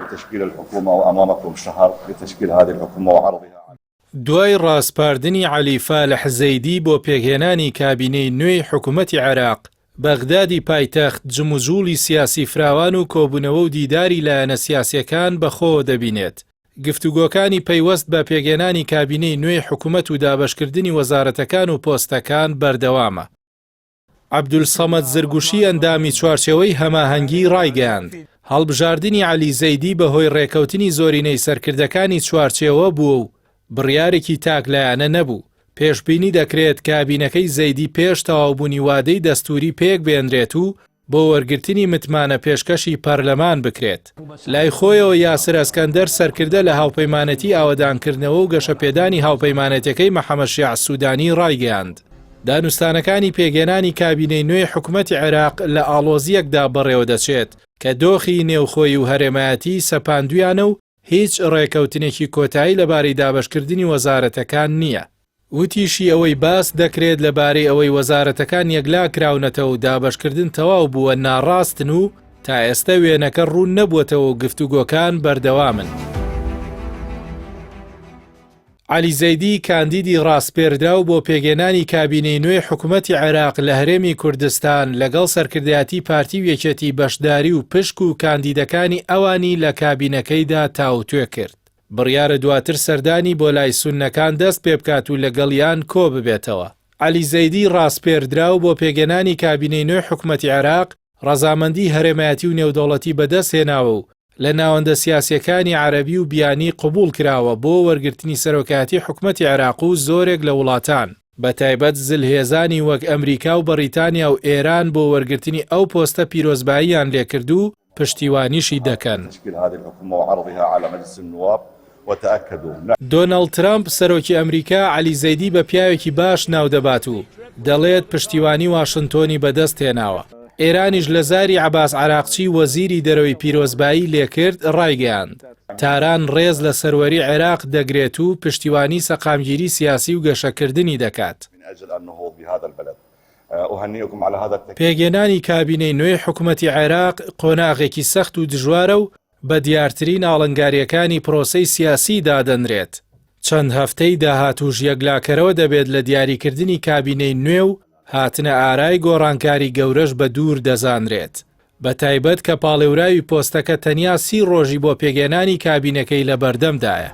لتشكيل الحكومة وأمامكم شهر لتشكيل هذه الحكومة وعرضها. دوای ڕاستپاردنی عەلی فالح زەیدی بۆ پێگهێنانی کابینەی نوێی حکوومەتی عێراق، بەغدادی پایتەخت جموجوڵی سیاسی فراوان و کۆبوونەوە و دیداری لایەنە سیاسیەکان بەخۆوە دەبینێت. گفتوگۆکانی پەیوەست بە پێگهێنانی کابینەی نوێی حکوومەت و دابەشکردنی وەزارەتەکان و پۆستەکان بەردەوامە. عەبدولسەمەد زرگوشی ئەندامی چوارچێوەی هەماهەنگی ڕایگەیاند. هەڵبژاردننی عەلی زەیدی بەهۆی ڕێکەوتنی زۆرینەی سەرکردەکانی چوارچێوە بووە و بڕیارێکی تاکلایانە نەبوو. پێشبینی دەکرێت کابینەکەی زەیدی پێش تەواوبوونی وادەی دەستوری پێک بێنرێت و بۆ وەرگرتنی متمانە پێشکەشی پەرلەمان بکرێت. لای خۆیەوە یاسر ئەسکەندەر سەرکردە لە هاوپەیمانەتی ئاوەدانکردنەوە و گەشەپێدانی هاوپەیمانەتەکەی مەحەممەد شیع سوودانی ڕایگەیاند. دانوستانەکانی پێگەێنانی کابینەی نوێی حکوومەتی عێراق لە ئاڵۆزیەکدا بەڕێوە دەچێت کە دۆخی نێوخۆی و هەرێمایەتی سەپاندویانە و هیچ ڕێکەوتنێکی کۆتایی لەبارەی دابەشکردنی وەزارەتەکان نییە. وتیشی ئەوەی باس دەکرێت لەبارەی ئەوەی وەزارەتەکان یەکلا کراونەتەوە و دابەشکردن تەواو بووە ناڕاستن و تا ئێستا وێنەکە ڕوون نەبووەتەوە و گفتوگۆکان بەردەوامن. عەلی زەیدی کاندیدی ڕاستپێردراو بۆ پێگەێنانی کابینەی نوێی حکوومەتی عێراق لە هەرێمی کوردستان لەگەڵ سەرکردایەتی پارتی و یەکێتی بەشداری و پشک و کاندیدەکانی ئەوانی لە کابینەکەیدا تاوتوێ کرد. بڕیارە دواتر سەردانی بۆ لای سوننەکان دەست پێ بکات و لەگەڵیان کۆ ببێتەوە. عەلی زەیدی ڕاستپێردراو بۆ پێگەێنانی کابینەی نوێی حکوومەتی عێراق ڕەزامەندی هەرێمایەتی و نێودەوڵەتی بەدەست هێناوە و لە ناوەندە سیاسیەکانی عەرەبی و بیانی قبول کراوە بۆ وەرگرتنی سەرۆکایەتی حکوومەتی عێراق و زۆرێک لە وڵاتان، بە تایبەت زلهێزانی وەک ئەمریکا و بەریتانیا و ئێران بۆ وەرگرتنی ئەو پۆستە پیرۆزباییان لێکرد و پشتیوانیشی دەکەن. دۆناڵد ترامپ سەرۆکی ئەمریکا عەلی زەیدی بە پیاوێکی باش ناو دەبات و دەڵێت پشتیوانی واشنتۆنی بەدەست هێناوە. ئێرانیش لە زاری عەباس عەراقچی وەزیری دەرەوەی پیرۆزبایی لێکرد ڕایگەیاند. تاران ڕێز لە سەروەری عێراق دەگرێت و پشتیوانی سەقامگیری سیاسی و گەشەکردنی دەکات. پێگەێنانی کابینەی نوێی حکوومەتی عێراق قۆناغێکی سەخت و دژوارە و بە دیارترین ئاڵنگاریەکانی پرۆسەی سیاسی دادەنرێت. چەند هەفتەی داهاتووش یەکلاکەرەوە دەبێت لە دیاریکردنی کابینەی نوێ و هاتنە ئارای گۆڕانکاری گەورەش بە دوور دەزانرێت. بە تایبەت کە پاڵێوراوی پۆستەکە تەنیا 30 ڕۆژی بۆ پێگەێنانی کابینەکەی لە بەردەمدایە.